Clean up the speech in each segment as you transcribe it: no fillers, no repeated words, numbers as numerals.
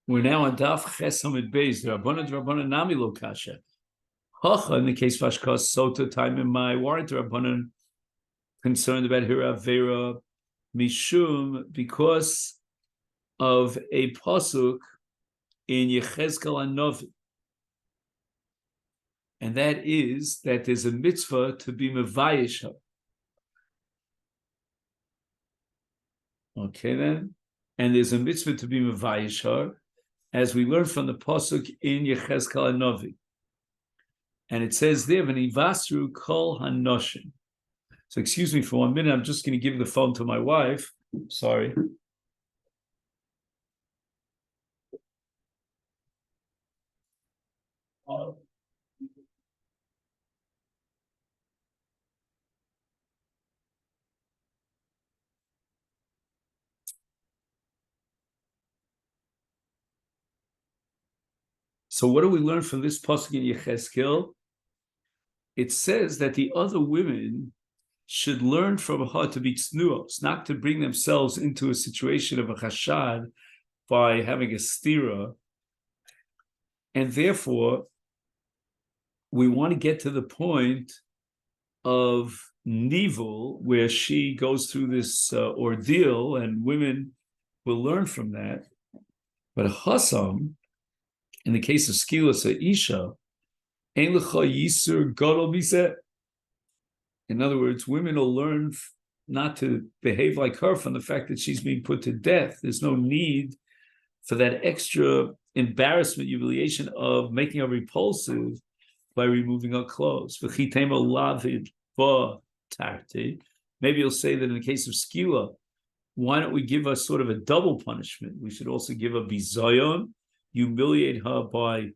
We're now on Daf Chesamid Beis. The Rabbanan Nami Lo Kasha. Hacha, in the case of Ashkas Sotah, time in my warrant, Rabbanan concerned about Hira Vera Mishum because of a pasuk in Yechezkel Hanavi, and that is that there's a mitzvah to be mevayish her. Okay, then, and there's a mitzvah to be mevayish her, as we learned from the pasuk in Yechezkel Hanavi, and it says there, "V'nivasru kol hanoshim." So, excuse me for 1 minute. I'm just going to give the phone to my wife. Sorry. So, what do we learn from this pasuk in Yechezkel? It says that the other women should learn from her to be tznuos, not to bring themselves into a situation of a chashad by having a stira. And therefore, we want to get to the point of nivul, where she goes through this ordeal, and women will learn from that. But chasam, in the case of skilas isha, ein lecha yisur gadol miseh. In other words, women will learn not to behave like her from the fact that she's being put to death. There's no need for that extra embarrassment, humiliation of making her repulsive by removing her clothes. Maybe you'll say that in the case of skila, why don't we give her sort of a double punishment? We should also give her bizayon, humiliate her by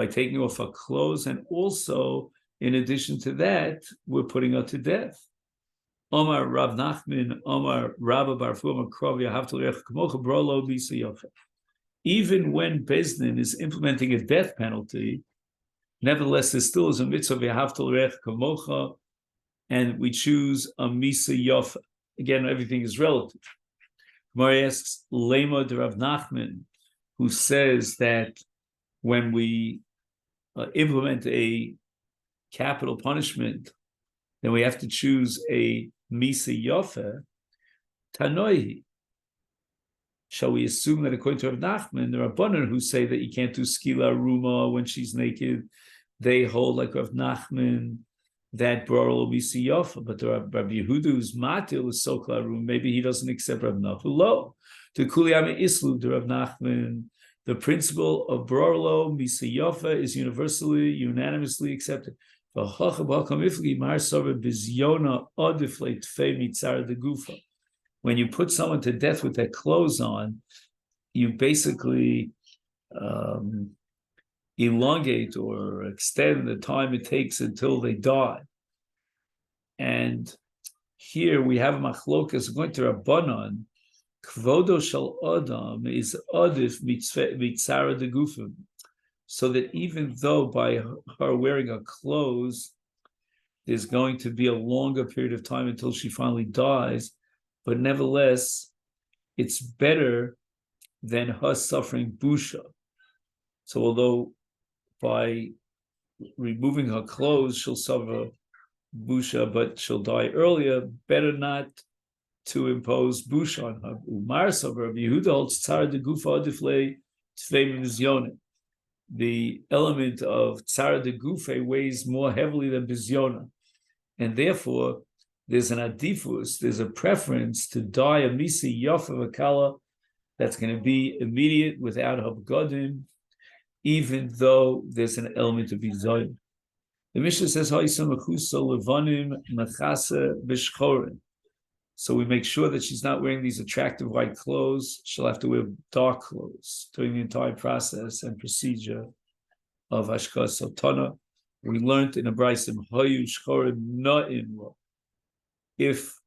taking off her clothes, and also, in addition to that, we're putting her to death. Omar Rav Nachman, Omar Rabba Barfu, Omar Krov, Yahavtel Rech K'mocha Brolo Bisa Yofa. Even when Bezdin is implementing a death penalty, nevertheless, there still is a mitzvah of Yahavtel Rech K'mocha, and we choose a Misa Yofa. Again, everything is relative. Gemara asks Lema de Rav Nachman, who says that when we implement a capital punishment, then we have to choose a Misa Yofa, Tanoihi. Shall we assume that according to Rav Nachman, there are Rabbanan who say that you can't do skila ruma when she's naked? They hold like Rav Nachman that Brorol Misa Yofa, but there are Rabbi Yehuda's matil is sokla rum. Maybe he doesn't accept Rav Nachman. Lo, to Kuliyame Islu, the Rav Nachman. The principle of Brorlo Misa Yofa is unanimously accepted. When you put someone to death with their clothes on, you basically elongate or extend the time it takes until they die. And here we have machlokas going to Rabbanan. Kvodo shel Adam is adif mitzara de gufim, so that even though by her wearing her clothes, there's going to be a longer period of time until she finally dies, but nevertheless, it's better than her suffering busha. So although by removing her clothes, she'll suffer busha, but she'll die earlier, better not to impose bush on her. Umar Rabbi Yehuda holds tzara de gufa adifle tfei bizyonim. The element of tzara de gufa weighs more heavily than bizyona, and therefore there's an adifus, there's a preference to die a misi yof of a kala that's going to be immediate without her begodim, even though there's an element of bizyona. The Mishnah says ha'isa mechusa levanim mechasa b'shchorin. So we make sure that she's not wearing these attractive white clothes. She'll have to wear dark clothes during the entire process and procedure of Ashkas Sotah. We learned in a brayso, Hayu Shchorim Na'im. If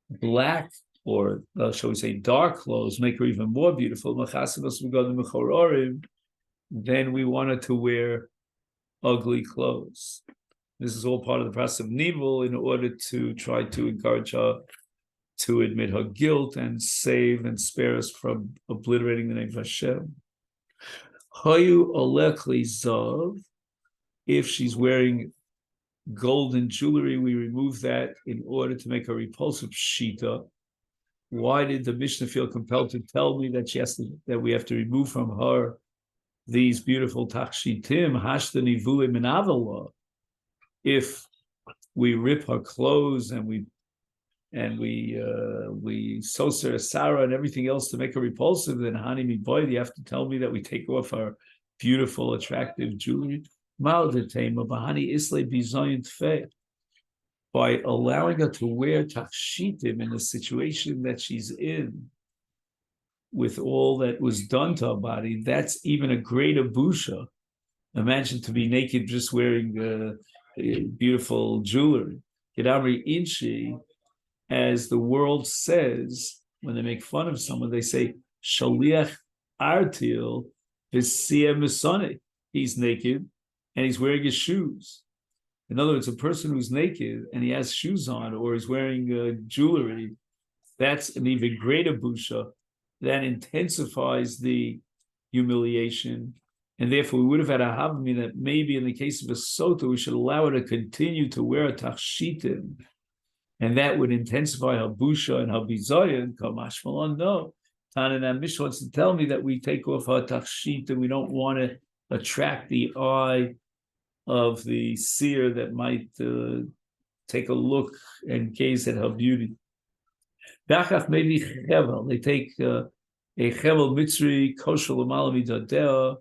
black, or shall we say dark clothes, make her even more beautiful, then we want her to wear ugly clothes. This is all part of the process of nivul in order to try to encourage her to admit her guilt and save and spare us from obliterating the name of Hashem. Hayu olekli zav. If she's wearing golden jewelry, we remove that in order to make a repulsive shita. Why did the Mishnah feel compelled to tell me that that we have to remove from her these beautiful tachshitim, hashta nivuim and avala? If we rip her clothes and we soser Sarah and everything else to make her repulsive, then hani mi boy, you have to tell me that we take off her beautiful, attractive jewelry. Maldetema bahani isle bizayin tfei. By allowing her to wear tachshitim in the situation that she's in, with all that was done to her body, that's even a greater busha. Imagine to be naked just wearing beautiful jewelry. Kedamri inchi, as the world says, when they make fun of someone, they say, Shaliach artil v'siyeh misane. He's naked and he's wearing his shoes. In other words, a person who's naked and he has shoes on or is wearing jewelry, that's an even greater busha. That intensifies the humiliation. And therefore, we would have had a havami that maybe in the case of a sotah, we should allow her to continue to wear a tachshitim. And that would intensify her busha and her bizayin. Kamash malon, no. Tanan Mishnah wants to tell me that we take off her tachshitim. We don't want to attract the eye of the seer that might take a look and gaze at her beauty. Dachach maybe chevel. They take a chevel mitzri kosher l'malami dadeh.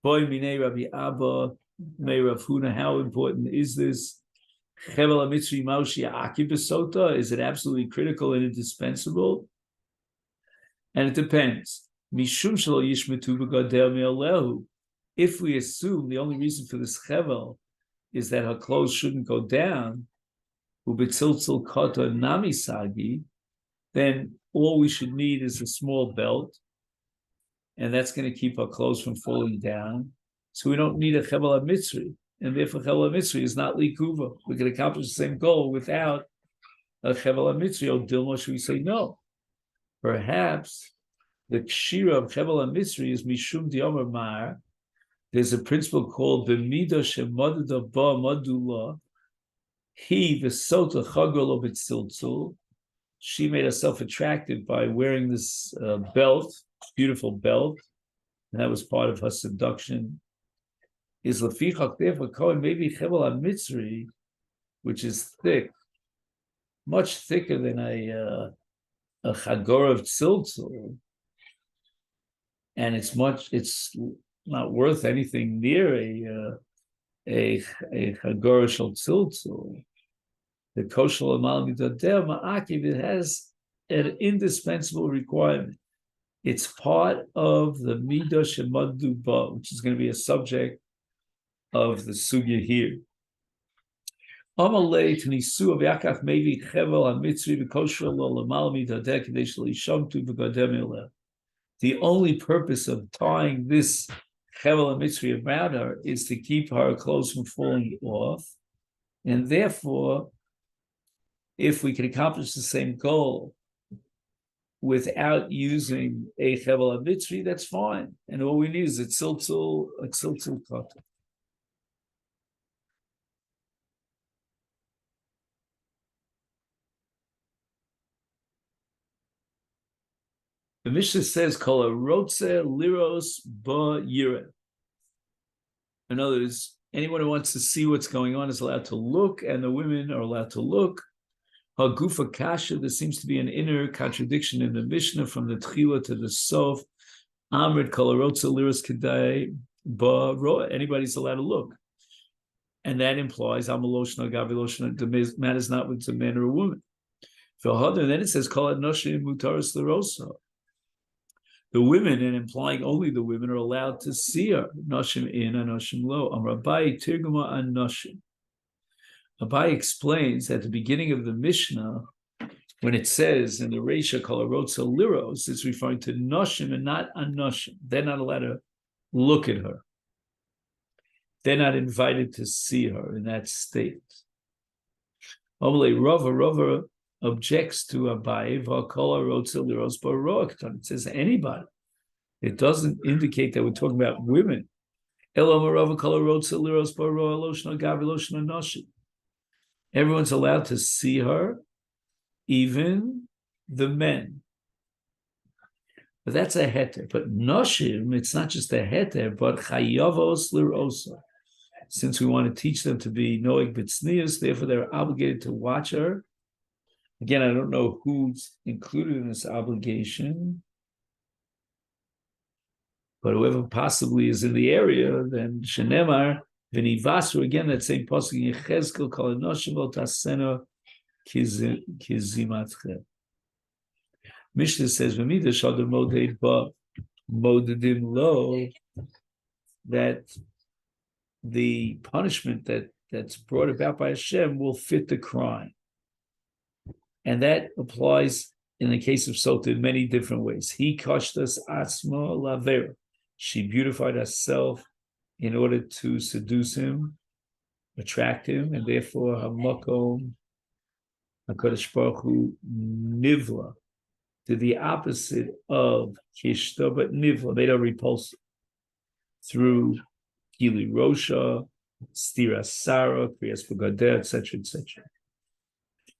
Boy minei Rabbi Abba, may Rav Huna. How important is this? Chevel mitzri maushi aki besota. Is it absolutely critical and indispensable? And it depends. Mishum shelo yishmetu b'gadeh me'alehu. If we assume the only reason for this chevel is that her clothes shouldn't go down, ubetziltzil kata namisagi, then all we should need is a small belt, and that's going to keep our clothes from falling down. So we don't need a chevel mitzri, and therefore chevel mitzri is not likuva. We can accomplish the same goal without a chevel mitzri. Or dilma, should we say no? Perhaps the kshira of chevel mitzri is mishum diyomer mar. There's a principle called b'midah shemadada ba madula. He, the sotah chagol obetziltzul. She made herself attractive by wearing this belt, beautiful belt, and that was part of her seduction. Is lefichach therefore kohen maybe chevel mitzri, which is thick, much thicker than a chagor of tziltzul, and it's not worth anything near a chagor shel tziltzul. The kosher l'mal midadeh ma'akiv, it has an indispensable requirement. It's part of the midah shemadu ba, which is going to be a subject of the sugya here. Amalei tnisu of yakach mevi chevel hamitzri v'kosher l'mal midadeh k'dei sh'lishamtu v'gadeh mileh. The only purpose of tying this chevel hamitzri around her is to keep her clothes from falling off, and therefore, if we can accomplish the same goal without using a chevel mitzri, that's fine. And all we need is a tziltzul kata. The Mishnah says, "Kol rotze liros ba yireh." In other words, anyone who wants to see what's going on is allowed to look, and the women are allowed to look. Hagufa kasha, there seems to be an inner contradiction in the Mishnah from the Tchila to the Sof. Amrit kalarotza liros kedai ba roa. Anybody's allowed to look. And that implies amaloshna gaviloshna, the man is not with a man or a woman. And then it says, Kol noshim mutaris lirosa. The women, and implying only the women, are allowed to see her. Noshim in and noshim lo. Amrabai tirguma and noshim. Abai explains at the beginning of the Mishnah, when it says in the Reisha Kalarotza Liros, it's referring to Noshim and not Anoshim. They're not allowed to look at her. They're not invited to see her in that state. Rava objects to Abai, V'Kalarotza Liros Baroakton. It says anybody. It doesn't indicate that we're talking about women. Everyone's allowed to see her, even the men. But that's a heter. But noshim, it's not just a heter, but chayavos lirosa. Since we want to teach them to be noig b'tznius, therefore they're obligated to watch her. Again, I don't know who's included in this obligation, but whoever possibly is in the area, then shenemar v'nivasu, again, that same pasuk in Yechezkel, kol noshim lo tasena kizimatchem. Mishnah says, "V'midah shadar moded ba modedim lo," that the punishment that's brought about by Hashem will fit the crime, and that applies in the case of Sotah in many different ways. He kashtas atzma lavera; she beautified herself in order to seduce him, attract him, and therefore hamakom HaKadosh Baruch Hu nivla, to the opposite of kishta, but nivla, made her repulsive through Gili Rosha, Stira Sarah, Kriyas Begadeh, etc., etc.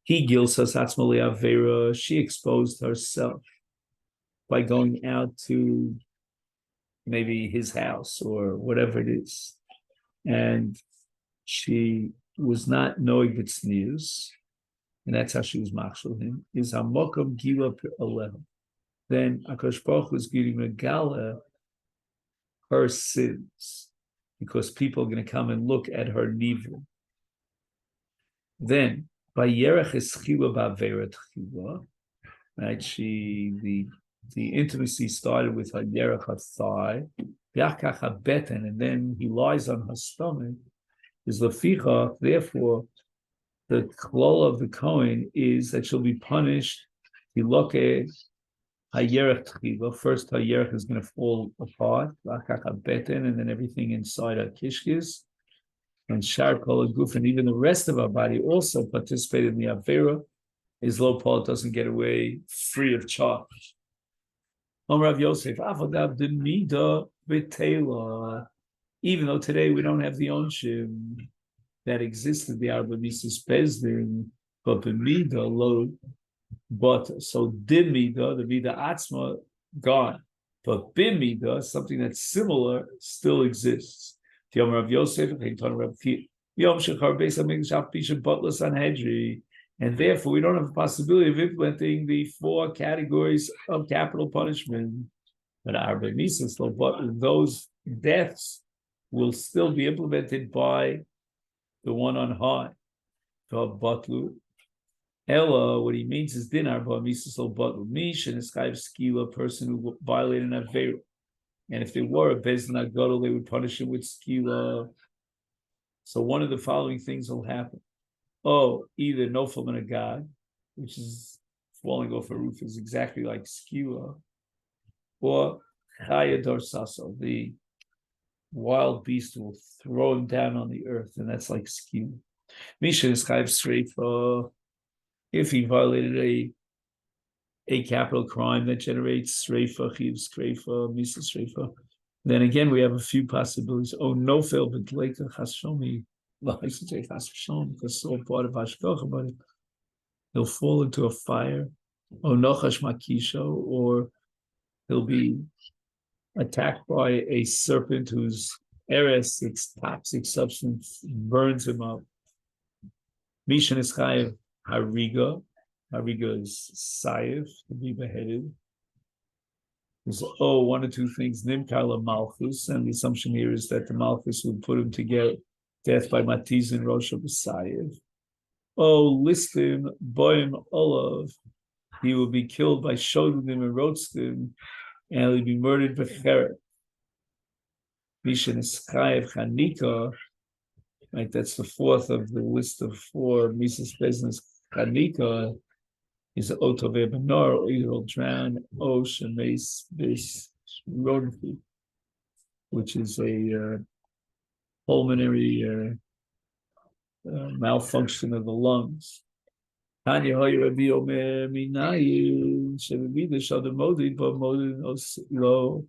He gilsas atzmali avera, she exposed herself by going out to maybe his house or whatever it is. And she was not knowing its news, and that's how she was machshel him, is hamokam gila alehem. Then HaKadosh Baruch Hu is giving Megala her sins, because people are going to come and look at her nivra. Then, by Yerech Eschila Ba'averet Chila, right? The intimacy started with her Yerech, her thigh, Yachach HaBeten, and then he lies on her stomach. Is Leficha, therefore, the klol of the Kohen is that she'll be punished. Hiloke Hayerech Tchiva. First, Hayerech is going to fall apart, and then everything inside her kishkis, and Shar Kol Guf, and even the rest of our body also participated in the Avera. His low Paul doesn't get away free of charge. Rav Yosef, Avadav Demida B'Tela. Even though today we don't have the onshim that existed, the Arba Mises Bezdin, but B'Mida Lo. But so Dimida, the Mida Atzma, gone. But Bimida, something that's similar, still exists. Yom Rav Yosef, Yom Shechar Beis HaMikdash Pisha Butler Sanhedri, and therefore we don't have the possibility of implementing the 4 categories of capital punishment. But Arba Mises, but those deaths will still be implemented by the one on high. Butlu. Ella, what he means is din arba mises lo butlu mish, and a skila, person who violated an avera. And if they were a bezdin agadol, they would punish him with skila. So one of the following things will happen. Either nofel min agad, which is falling off a roof, is exactly like skila, or chaya dorsaso, the wild beast will throw him down on the earth, and that's like skila. Misha is chayv sreifa. If he violated a capital crime that generates sreifa, chiv skreifa, misa sreifa, then again we have a few possibilities. Nofel b'dleika chashomi, I should say chashom, because it's all part of hashgacha, but he'll fall into a fire. Nochash makisho, or he'll be attacked by a serpent whose eres, its toxic substance, burns him up. Mishan is chayev hariga. Hariga is saif, to be beheaded. There's one or two things. Nimkala malchus, and the assumption here is that the malchus would put him to get death by matiz and rosha b'sayev. Listim boim olav, he will be killed by shodim and rotstim, and he'll be murdered b'cheret. Mishan is chayev chanika. Right, that's the 4th of the list of 4 Mises business. Chanika is Otove Benor, or either will drown, Shemes Bis Rodently, which is a pulmonary malfunction of the lungs. Tanya Hoy Rabbi Omer Minayu Shemivida Shadamodi, but Modin Oslo.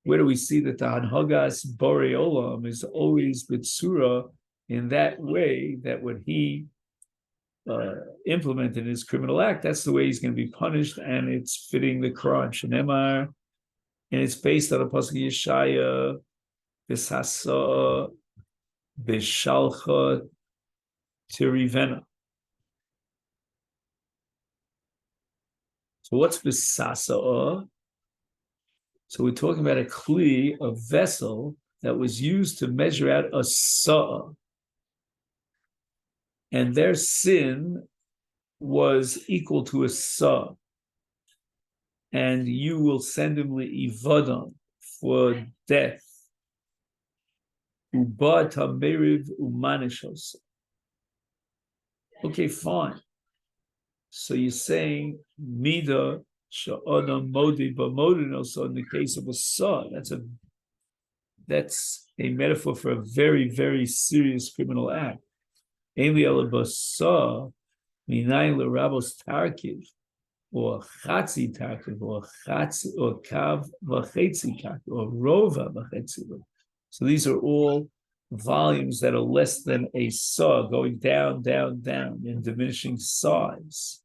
where do we see that the Hanhagas Borei Olam is always Bitsura in that way, that when he implemented his criminal act, that's the way he's going to be punished, and it's fitting the crime. Shenemar, and it's based on a pasuk Yeshaya, B'sasa, B'shalcha Tirivena. So what's B'sasa? So we're talking about a kli, a vessel that was used to measure out a sa'ah. And their sin was equal to a sa'ah. And you will send him le'ivadon for death. Uba tameriv umanishos. Okay, fine. So you're saying mida sha'adam modi b'modino. So in the case of a sa'ah, that's a metaphor for a very, very serious criminal act. Eli alabasa minayin l'rabos tarkiv, or chatzi tarkiv, or kav v'chetzi tarkiv, or rova v'chetzi. So these are all volumes that are less than a saw, going down, down, down in diminishing size.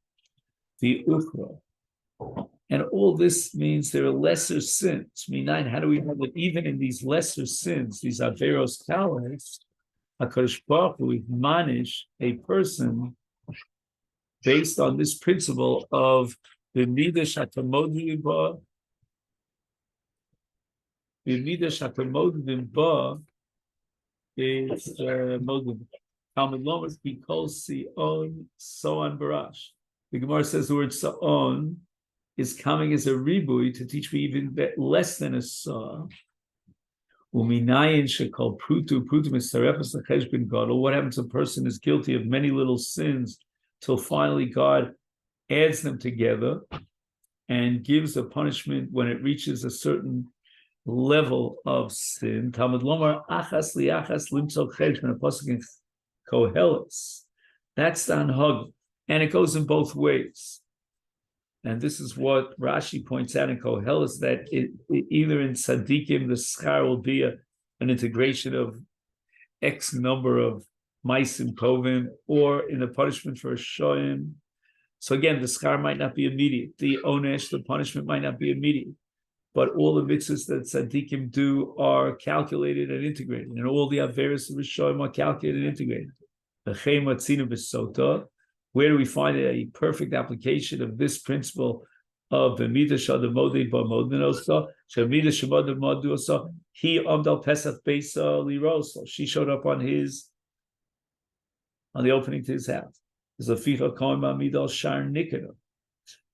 The ukra. And all this means there are lesser sins. Minayin, how do we know that even in these lesser sins, these averos kalas, HaKadosh Baruch Hu admonish a person based on this principle of the midah shatamodin ba, the midah shatamodin ba is modin. Talmud Lomas because Sion Soan Barash. The Gemara says the word Sion is coming as a ribui to teach me even less than a saw. Uminayin shekal prutu mistarefes lecheshbon gadol. What happens if a person is guilty of many little sins till finally God adds them together and gives a punishment when it reaches a certain level of sin? Talmud Lomar achas liachas limtzol cheshbon, a pasuk in Koheles. That's the anhag, and it goes in both ways. And this is what Rashi points out in Koheles, that either in Tzadikim, the schar will be an integration of X number of Maisim Tovim, or in the punishment for a Shoyim. So again, the schar might not be immediate. The Onesh, the punishment might not be immediate. But all the mitzvahs that Tzadikim do are calculated and integrated. And all the Averis of Shoyim are calculated and integrated. The Chem Atzinu B'Sotah. Where do we find a perfect application of this principle of the midah shadamodi b'modinosa? Shemidah shadamodinosa. He amdal pesach beisa lirosa. She showed up on the opening to his house. Zaficha kohen ma'amidal shar nikana.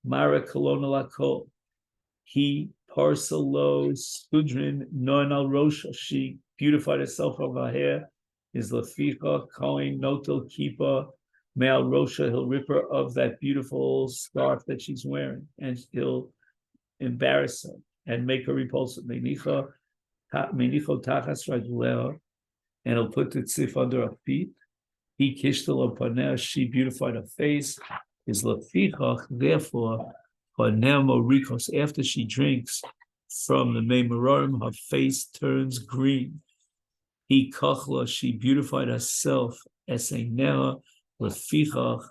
Mara kolona lakol. He parsalo skudrin non al rosha. She beautified herself of her hair. Is laficha kohen notel kippah. Me'al Rosha, he'll rip her of that beautiful scarf that she's wearing, and he'll embarrass her and make her repulsive. Menicho tachas ragleha, and he'll put the tzif under her feet. He kishtel paneh, she beautified her face. Is lafichach, therefore, paneh morikos. After she drinks from the meimarim, her face turns green. He kachla, she beautified herself as a neha. Lefichach,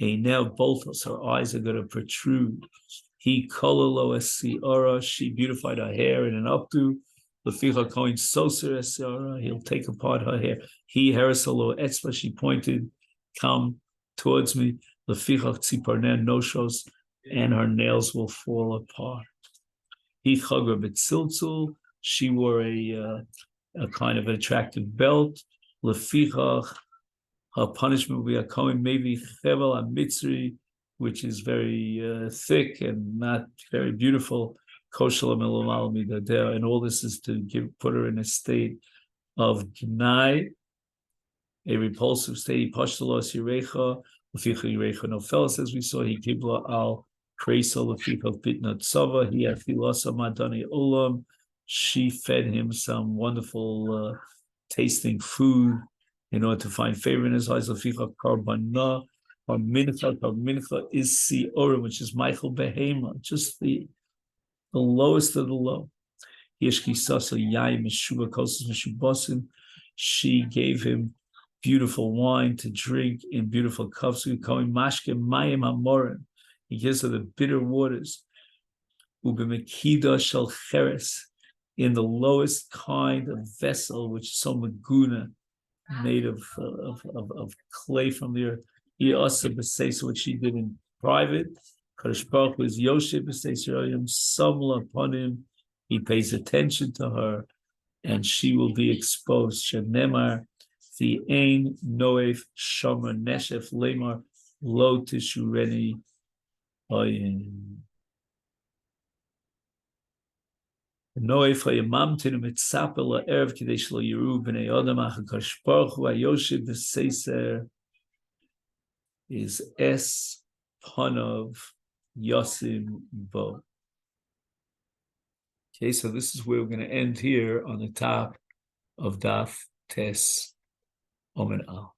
a now boltos, her eyes are going to protrude. He kololo es siora, she beautified her hair in an updo. Lefichach koin soser es siora, he'll take apart her hair. He heresalo etzba, she pointed, come towards me. Lefichach tziparner noshos, and her nails will fall apart. He chagra betziltzul, she wore a kind of an attractive belt. Lefichach, her punishment will be a kohen maybe chevel mitzri, which is very thick and not very beautiful. And all this is to put her in a state of gnai, a repulsive state. Pashtalos yirecha, leficha yirecha nofel, as we saw. He kibla al kreisa leficha pitna tzava. He afilasa madani olam. She fed him some wonderful tasting food in order to find favor in his eyes. Leficha karbana, or mincha is siora, which is Michael Behema, just the lowest of the low. She gave him beautiful wine to drink in beautiful cups. He gives her the bitter waters. In the lowest kind of vessel, which is so maguna, made of clay from the earth. He also says what she did in private. Kadosh Baruch Hu is Yosef Samla upon him. He pays attention to her, and she will be exposed. Shenemar the Ein Noef Shomer Neshef Lemar Lo Tishureni Oyin. Noef Hayamamtinu Mitzapela Erev Kadesh Lo Yeru Bnei Odom Achakadosh Baruch Hu Hayoshev B'Seiser is Es Panov Yosim Bo. Okay, so this is where we're going to end here on the top of Daf Tes Omen Al.